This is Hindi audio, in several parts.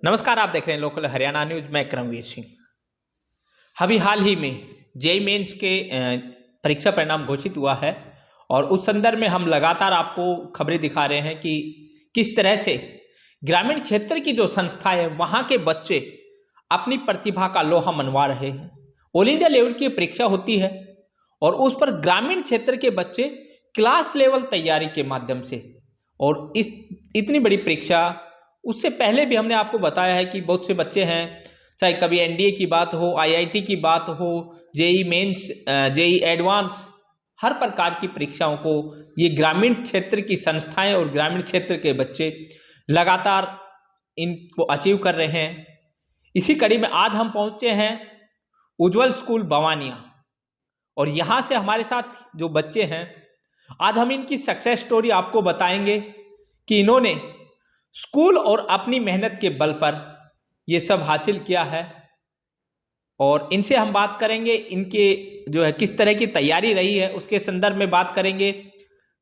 नमस्कार, आप देख रहे हैं लोकल हरियाणा न्यूज। मैं करमवीर सिंह। अभी हाल ही में जेईई मेंस के परीक्षा परिणाम घोषित हुआ है और उस संदर्भ में हम लगातार आपको खबरें दिखा रहे हैं कि किस तरह से ग्रामीण क्षेत्र की जो संस्थाएं हैं वहाँ के बच्चे अपनी प्रतिभा का लोहा मनवा रहे हैं। ऑल इंडिया लेवल की परीक्षा होती है और उस पर ग्रामीण क्षेत्र के बच्चे क्लास लेवल तैयारी के माध्यम से और इस इतनी बड़ी परीक्षा उससे पहले भी हमने आपको बताया है कि बहुत से बच्चे हैं, चाहे कभी एनडीए की बात हो, आईआईटी की बात हो, जेईई मेंस, जेईई एडवांस, हर प्रकार की परीक्षाओं को ये ग्रामीण क्षेत्र की संस्थाएं और ग्रामीण क्षेत्र के बच्चे लगातार इनको अचीव कर रहे हैं। इसी कड़ी में आज हम पहुंचे हैं उज्जवल स्कूल बवानिया और यहाँ से हमारे साथ जो बच्चे हैं, आज हम इनकी सक्सेस स्टोरी आपको बताएंगे कि इन्होंने स्कूल और अपनी मेहनत के बल पर ये सब हासिल किया है और इनसे हम बात करेंगे। इनके जो है किस तरह की तैयारी रही है उसके संदर्भ में बात करेंगे।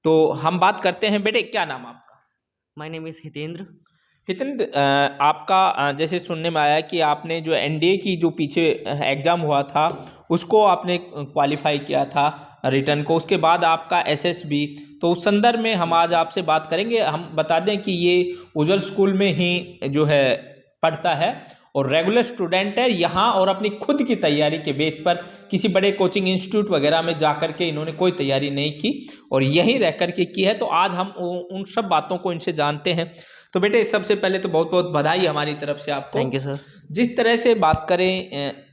तो हम बात करते हैं। बेटे, क्या नाम आपका? My name is Hitendra. Hitendra, आपका जैसे सुनने में आया कि आपने जो एनडीए की जो पीछे एग्ज़ाम हुआ था उसको आपने क्वालिफाई किया था रिटर्न को, उसके बाद आपका एसएसबी, तो उस संदर्भ में हम आज आपसे बात करेंगे। हम बता दें कि ये उज्जवल स्कूल में ही जो है पढ़ता है और रेगुलर स्टूडेंट है यहाँ, और अपनी खुद की तैयारी के बेस पर किसी बड़े कोचिंग इंस्टीट्यूट वगैरह में जा कर के इन्होंने कोई तैयारी नहीं की और यहीं रह कर के की है। तो आज हम उन सब बातों को इनसे जानते हैं। तो बेटे, सबसे पहले तो बहुत बहुत बधाई हमारी तरफ से आपको। Thank you sir. जिस तरह से बात करें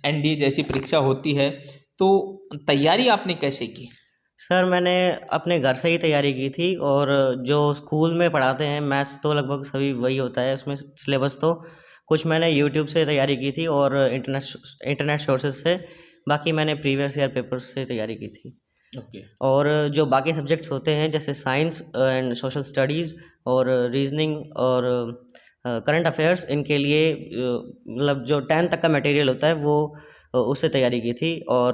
एनडीए जैसी परीक्षा होती है, तो तैयारी आपने कैसे की? सर, मैंने अपने घर से ही तैयारी की थी और जो स्कूल में पढ़ाते हैं मैथ्स तो लगभग सभी वही होता है उसमें सिलेबस। तो कुछ मैंने यूट्यूब से तैयारी की थी और इंटरनेट सोर्सेज से। बाकी मैंने प्रीवियस ईयर पेपर्स से तैयारी की थी। ओके। और जो बाकी सब्जेक्ट्स होते हैं जैसे साइंस एंड सोशल स्टडीज़ और रीजनिंग और करंट अफेयर्स, इनके लिए मतलब जो 10th तक का मटेरियल होता है वो उससे तैयारी की थी। और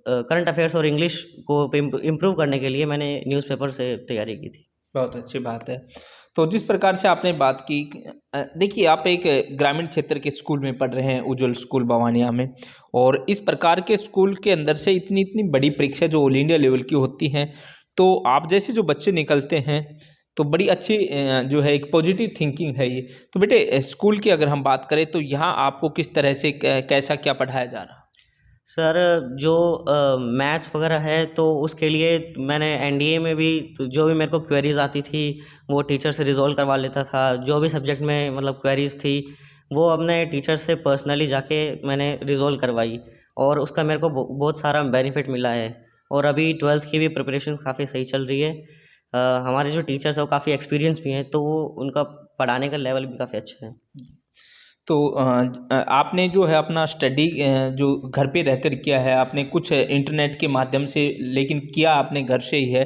करंट अफेयर्स और इंग्लिश को इम्प्रूव करने के लिए मैंने न्यूज़पेपर से तैयारी की थी। बहुत अच्छी बात है। तो जिस प्रकार से आपने बात की, देखिए आप एक ग्रामीण क्षेत्र के स्कूल में पढ़ रहे हैं, उज्जवल स्कूल बवानिया में, और इस प्रकार के स्कूल के अंदर से इतनी इतनी बड़ी परीक्षा जो ऑल इंडिया लेवल की होती हैं, तो आप जैसे जो बच्चे निकलते हैं तो बड़ी अच्छी जो है एक पॉजिटिव थिंकिंग है ये। तो बेटे, स्कूल की अगर हम बात करें तो यहाँ आपको किस तरह से कैसा क्या पढ़ाया जा रहा? सर, जो मैथ्स वगैरह है तो उसके लिए मैंने एनडीए में भी तो जो भी मेरे को क्वेरीज आती थी वो टीचर से रिजॉल्व करवा लेता था। जो भी सब्जेक्ट में मतलब क्वेरीज थी वो अपने टीचर से पर्सनली जाके मैंने रिजॉल्व करवाई और उसका मेरे को बहुत सारा बेनिफिट मिला है। और अभी 12th की भी प्रिपरेशन काफ़ी सही चल रही है। हमारे जो टीचर्स हैं वो काफ़ी एक्सपीरियंस भी हैं, तो वो उनका पढ़ाने का लेवल भी काफ़ी अच्छा है। तो आपने जो है अपना स्टडी जो घर पे रहकर किया है, आपने कुछ इंटरनेट के माध्यम से, लेकिन किया आपने घर से ही है।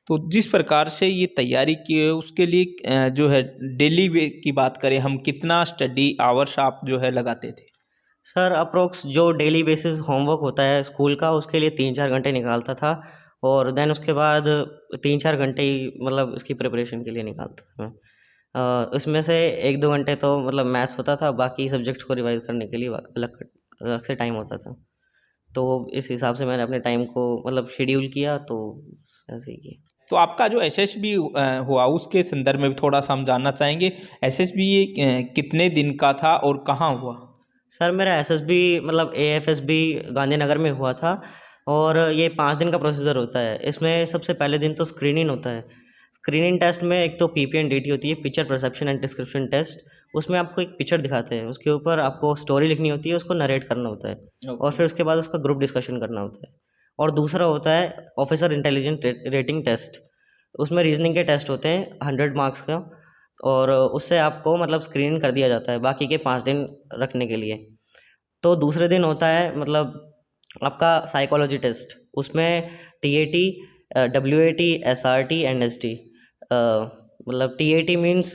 तो जिस प्रकार से ये तैयारी की है उसके लिए जो है डेली वे की बात करें हम, कितना स्टडी आवर्स आप जो है लगाते थे? सर, अप्रोक्स जो डेली बेसिस होमवर्क होता है स्कूल का उसके लिए 3-4 घंटे निकालता था और देन उसके बाद 3-4 घंटे ही मतलब इसकी प्रिपरेशन के लिए निकालता था मैं। उसमें से 1-2 घंटे तो मतलब मैथ्स होता था, बाकी सब्जेक्ट्स को रिवाइज़ करने के लिए अलग अलग से टाइम होता था। तो इस हिसाब से मैंने अपने टाइम को मतलब शेड्यूल किया, तो ऐसे ही किया। तो आपका जो एसएसबी हुआ उसके संदर्भ में भी थोड़ा सा हम जानना चाहेंगे। एसएसबी ये कितने दिन का था और कहाँ हुआ? सर, मेरा एसएसबी मतलब एएफएसबी गांधीनगर में हुआ था और ये 5 दिन का प्रोसीजर होता है। इसमें सबसे पहले दिन तो स्क्रीनिंग होता है। स्क्रीनिंग टेस्ट में एक तो पीपी एंड डीटी होती है, picture perception and description test. उसमें आपको एक पिक्चर दिखाते हैं, उसके ऊपर आपको स्टोरी लिखनी होती है, उसको नरेट करना होता है और फिर उसके बाद उसका ग्रुप डिस्कशन करना होता है। और दूसरा होता है ऑफिसर इंटेलिजेंट रेटिंग टेस्ट। उसमें रीजनिंग के टेस्ट होते हैं 100 मार्क्स का और उससे आपको मतलब स्क्रीन कर दिया जाता है बाकी के 5 दिन रखने के लिए। तो दूसरे दिन होता है मतलब आपका साइकोलॉजी टेस्ट। उसमें टीएटी, डब्ल्यूएटी, एसआरटी, एनएसटी। मतलब TAT means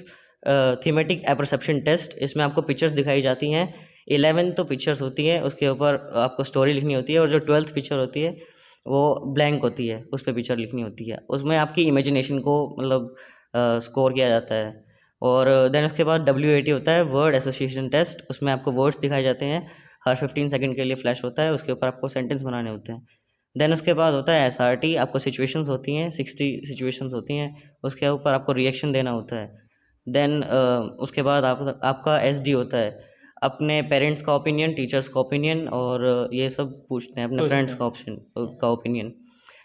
thematic apperception test. इसमें आपको पिक्चर्स दिखाई जाती हैं। 11 तो पिक्चर्स होती हैं, उसके ऊपर आपको स्टोरी लिखनी होती है और जो 12th पिक्चर होती है वो ब्लैंक होती है, उस पे पिक्चर लिखनी होती है। उसमें आपकी इमेजिनेशन को मतलब स्कोर किया जाता है। और देन उसके बाद WAT होता है, वर्ड एसोसिएशन टेस्ट। उसमें आपको वर्ड्स दिखाए जाते हैं, हर 15 सेकंड के लिए फ्लैश होता है, उसके ऊपर आपको सेंटेंस बनाने होते हैं। देन उसके बाद होता है SRT, आपको सिचुएशंस होती हैं, 60 सिचुएशंस होती हैं, उसके ऊपर आपको रिएक्शन देना होता है। देन उसके बाद आपका SD होता है, अपने पेरेंट्स का ओपिनियन, टीचर्स का ओपिनियन और ये सब पूछते हैं, अपने पूछते फ्रेंड्स हैं। का ऑप्शन का ओपिनियन।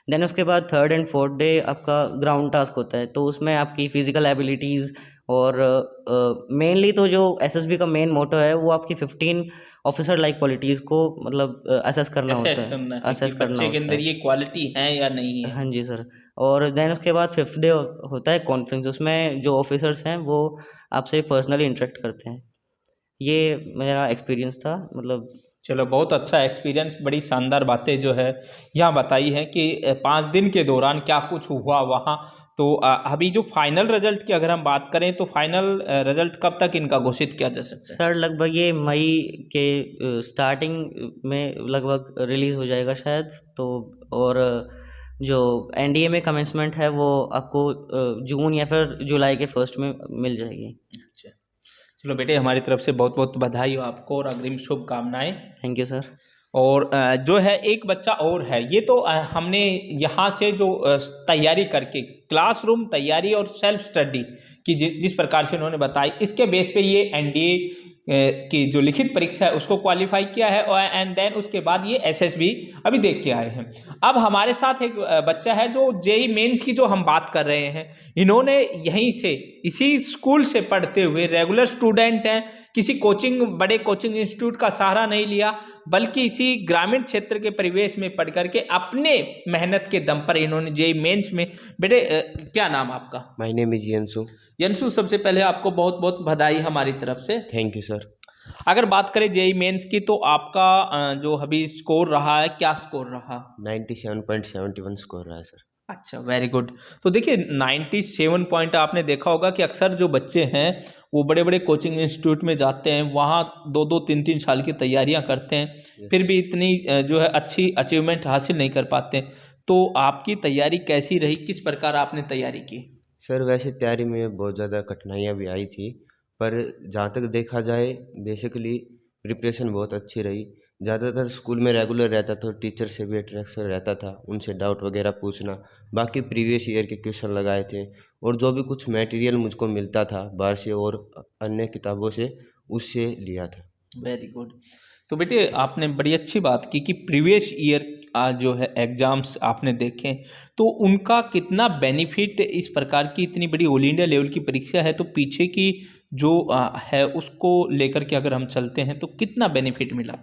देन उसके बाद 3rd एंड 4th डे आपका ग्राउंड टास्क होता है, तो उसमें आपकी फिजिकल एबिलिटीज़ और मेनली तो जो SSB का मेन मोटो है वो आपकी 15 ऑफिसर लाइक क्वालिटीज़ को मतलब असेस करना होता असेस है, करना है कि असेस करना बच्चे के होता अंदर है। ये क्वालिटी है या नहीं है। हाँ जी सर। और देन उसके बाद 5th डे होता है कॉन्फ्रेंस, उसमें जो ऑफिसर्स हैं वो आपसे पर्सनली इंटरेक्ट करते हैं। ये मेरा एक्सपीरियंस था, मतलब चलो, बहुत अच्छा एक्सपीरियंस, बड़ी शानदार बातें जो है यहाँ बताई हैं कि 5 दिन के दौरान क्या कुछ हुआ वहाँ। तो अभी जो फाइनल रिजल्ट की अगर हम बात करें तो फाइनल रिजल्ट कब तक इनका घोषित किया जा सकता है? सर लगभग ये मई के स्टार्टिंग में लगभग रिलीज़ हो जाएगा शायद। तो और जो NDA में कमेंसमेंट है वो आपको जून या फिर जुलाई के फर्स्ट में मिल जाएगी। अच्छा, चलो बेटे, हमारी तरफ से बहुत बहुत बधाई हो आपको और अग्रिम शुभकामनाएं। Thank you sir. और जो है एक बच्चा और है, ये तो हमने यहाँ से जो तैयारी करके क्लासरूम तैयारी और सेल्फ स्टडी की जिस प्रकार से उन्होंने बताई, इसके बेस पे ये NDA की जो लिखित परीक्षा है उसको क्वालिफाई किया है और एंड देन उसके बाद ये SSB अभी देख के आए हैं। अब हमारे साथ एक बच्चा है जो JEE मेंस की जो हम बात कर रहे हैं, इन्होंने यहीं से इसी स्कूल से पढ़ते हुए रेगुलर स्टूडेंट हैं, किसी कोचिंग बड़े कोचिंग इंस्टीट्यूट का सहारा नहीं लिया, बल्कि इसी ग्रामीण क्षेत्र के परिवेश में पढ़ करके अपने मेहनत के दम पर इन्होंने JEE मेंस में। बेटे क्या नाम आपका? My name is Yanshu. Yanshu, सबसे पहले आपको बहुत बहुत बधाई हमारी तरफ से। Thank you sir. अगर बात करें JEE मेंस की तो आपका जो अभी स्कोर रहा है, क्या स्कोर रहा? 97.71 स्कोर रहा है सर। अच्छा, वेरी गुड। तो देखिए 97 पॉइंट, आपने देखा होगा कि अक्सर जो बच्चे हैं वो बड़े बड़े कोचिंग इंस्टीट्यूट में जाते हैं, वहाँ 2-2 3-3 साल की तैयारियाँ करते हैं, फिर भी इतनी जो है अच्छी अचीवमेंट हासिल नहीं कर पाते। तो आपकी तैयारी कैसी रही, किस प्रकार आपने तैयारी की? सर वैसे तैयारी में बहुत ज़्यादा कठिनाइयाँ भी आई थी, पर जहाँ तक देखा जाए बेसिकली प्रिपरेशन बहुत अच्छी रही। ज़्यादातर स्कूल में रेगुलर रहता था, टीचर से भी इंटरेक्शन रहता था, उनसे डाउट वगैरह पूछना, बाकी प्रीवियस ईयर के क्वेश्चन लगाए थे और जो भी कुछ मटेरियल मुझको मिलता था बाहर से और अन्य किताबों से, उससे लिया था। Very good. तो बेटे आपने बड़ी अच्छी बात की कि प्रीवियस ईयर जो है एग्ज़ाम्स आपने देखे, तो उनका कितना बेनिफिट, इस प्रकार की इतनी बड़ी ऑल इंडिया लेवल की परीक्षा है तो पीछे की जो है उसको लेकर के अगर हम चलते हैं तो कितना बेनिफिट मिला?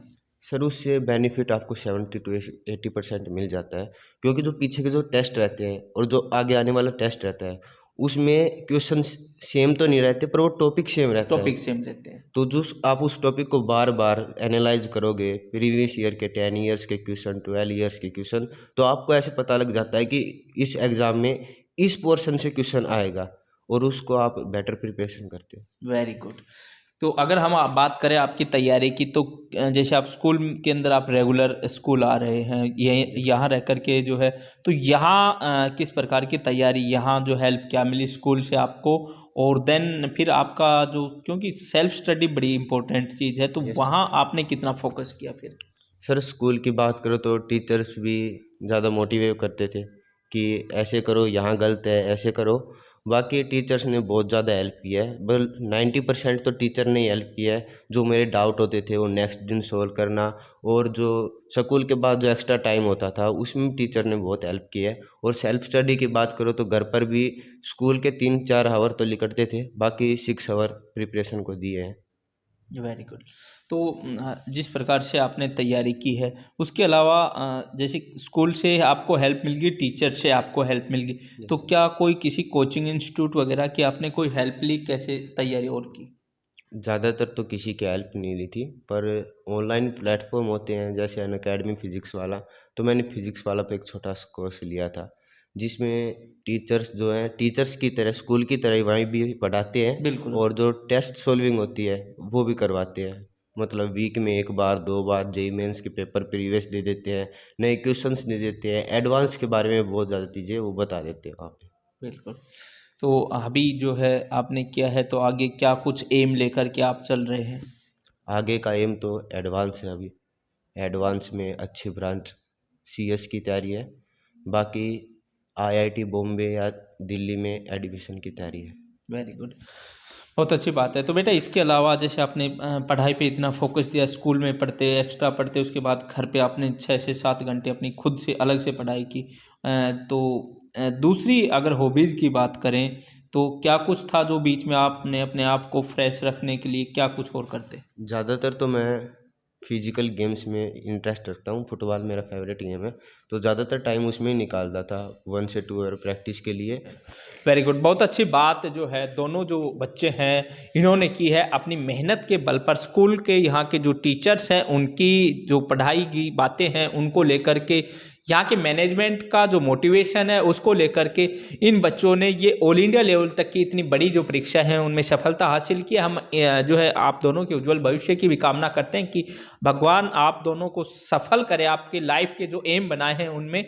सर उससे बेनिफिट आपको 70 to 80% मिल जाता है, क्योंकि जो पीछे के जो टेस्ट रहते हैं और जो आगे आने वाला टेस्ट रहता है उसमें क्वेश्चन सेम तो नहीं रहते, पर वो टॉपिक सेम रहता है। टॉपिक सेम रहते हैं। तो जो आप उस टॉपिक को बार बार एनालाइज करोगे, प्रीवियस ईयर के 10 ईयर्स के क्वेश्चन, 12 ईयर्स के क्वेश्चन, तो आपको ऐसे पता लग जाता है कि इस एग्ज़ाम में इस पोर्शन से क्वेश्चन आएगा और उसको आप बेटर प्रिपरेशन करते हो। Very good. तो अगर हम बात करें आपकी तैयारी की, तो जैसे आप स्कूल के अंदर आप रेगुलर स्कूल आ रहे हैं, ये यहाँ रह कर के जो है, तो यहाँ किस प्रकार की तैयारी, यहाँ जो हेल्प क्या मिली स्कूल से आपको, और देन फिर आपका जो, क्योंकि सेल्फ स्टडी बड़ी इंपॉर्टेंट चीज़ है, तो Yes. वहाँ आपने कितना फोकस किया फिर? सर स्कूल की बात करो तो टीचर्स भी ज़्यादा मोटिवेट करते थे कि ऐसे करो, यहाँ गलत है, ऐसे करो। बाकी टीचर्स ने बहुत ज़्यादा हेल्प किया है, बल 90% तो टीचर ने हेल्प किया है। जो मेरे डाउट होते थे वो नेक्स्ट दिन सॉल्व करना, और जो स्कूल के बाद जो एक्स्ट्रा टाइम होता था उसमें टीचर ने बहुत हेल्प किया है। और सेल्फ स्टडी की बात करो तो घर पर भी स्कूल के 3-4 आवर तो निकलते थे, बाकी 6 आवर प्रिपरेशन को दिए हैं। Very good. तो जिस प्रकार से आपने तैयारी की है, उसके अलावा जैसे स्कूल से आपको हेल्प मिल गई, टीचर से आपको हेल्प मिल गई, तो क्या कोई किसी कोचिंग इंस्टीट्यूट वगैरह की आपने कोई हेल्प ली, कैसे तैयारी और की? ज़्यादातर तो किसी की हेल्प नहीं ली थी, पर ऑनलाइन प्लेटफॉर्म होते हैं जैसे अनअकैडमी फिजिक्स वाला, तो मैंने फिजिक्स वाला पे एक छोटा सा कोर्स लिया था, जिसमें टीचर्स जो हैं टीचर्स की तरह स्कूल की तरह वहीं भी पढ़ाते हैं, बिल्कुल। और जो टेस्ट सॉल्विंग होती है वो भी करवाते हैं। मतलब वीक में 1 बार 2 बार JEE मेंस के पेपर प्रीवियस दे देते हैं, नए क्वेश्चंस दे देते हैं, एडवांस के बारे में बहुत ज़्यादा चीज़ें वो बता देते हैं वहाँ पे। बिल्कुल। तो अभी जो है आपने किया है, तो आगे क्या कुछ एम लेकर के आप चल रहे हैं? आगे का एम तो एडवांस है। अभी एडवांस में अच्छी ब्रांच सीएस की तैयारी है। बाकी आईआईटी बॉम्बे या दिल्ली में एडमिशन की तैयारी है। वेरी गुड, बहुत अच्छी बात है। तो बेटा इसके अलावा जैसे आपने पढ़ाई पे इतना फोकस दिया, स्कूल में पढ़ते, एक्स्ट्रा पढ़ते, उसके बाद घर पे आपने 6 से 7 घंटे अपनी खुद से अलग से पढ़ाई की, तो दूसरी अगर हॉबीज़ की बात करें तो क्या कुछ था जो बीच में आपने अपने आप को फ्रेश रखने के लिए क्या कुछ और करते? ज़्यादातर तो मैं फिजिकल गेम्स में इंटरेस्ट रखता हूँ। फुटबॉल मेरा फेवरेट गेम है, तो ज़्यादातर टाइम उसमें ही निकालता था 1 से 2 आवर प्रैक्टिस के लिए। वेरी गुड, बहुत अच्छी बात जो है दोनों जो बच्चे हैं इन्होंने की है अपनी मेहनत के बल पर। स्कूल के यहाँ के जो टीचर्स हैं उनकी जो पढ़ाई की बातें हैं उनको लेकर के, यहाँ के मैनेजमेंट का जो मोटिवेशन है उसको लेकर के इन बच्चों ने ये ऑल इंडिया लेवल तक की इतनी बड़ी जो परीक्षा है उनमें सफलता हासिल की। हम जो है आप दोनों के उज्जवल भविष्य की भी कामना करते हैं कि भगवान आप दोनों को सफल करे आपके लाइफ के जो एम बनाए हैं उनमें।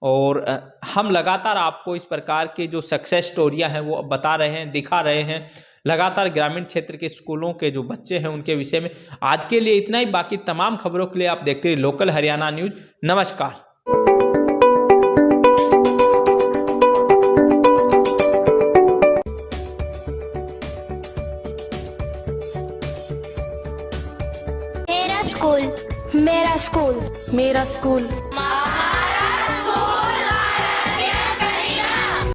और हम लगातार आपको इस प्रकार के जो सक्सेस स्टोरियां हैं वो बता रहे हैं, दिखा रहे हैं लगातार ग्रामीण क्षेत्र के स्कूलों के जो बच्चे हैं उनके विषय में। आज के लिए इतना ही, बाकी तमाम खबरों के लिए आप देखते रहिए लोकल हरियाणा न्यूज। नमस्कार। मेरा स्कूल, मेरा स्कूल, मेरा स्कूल, माँ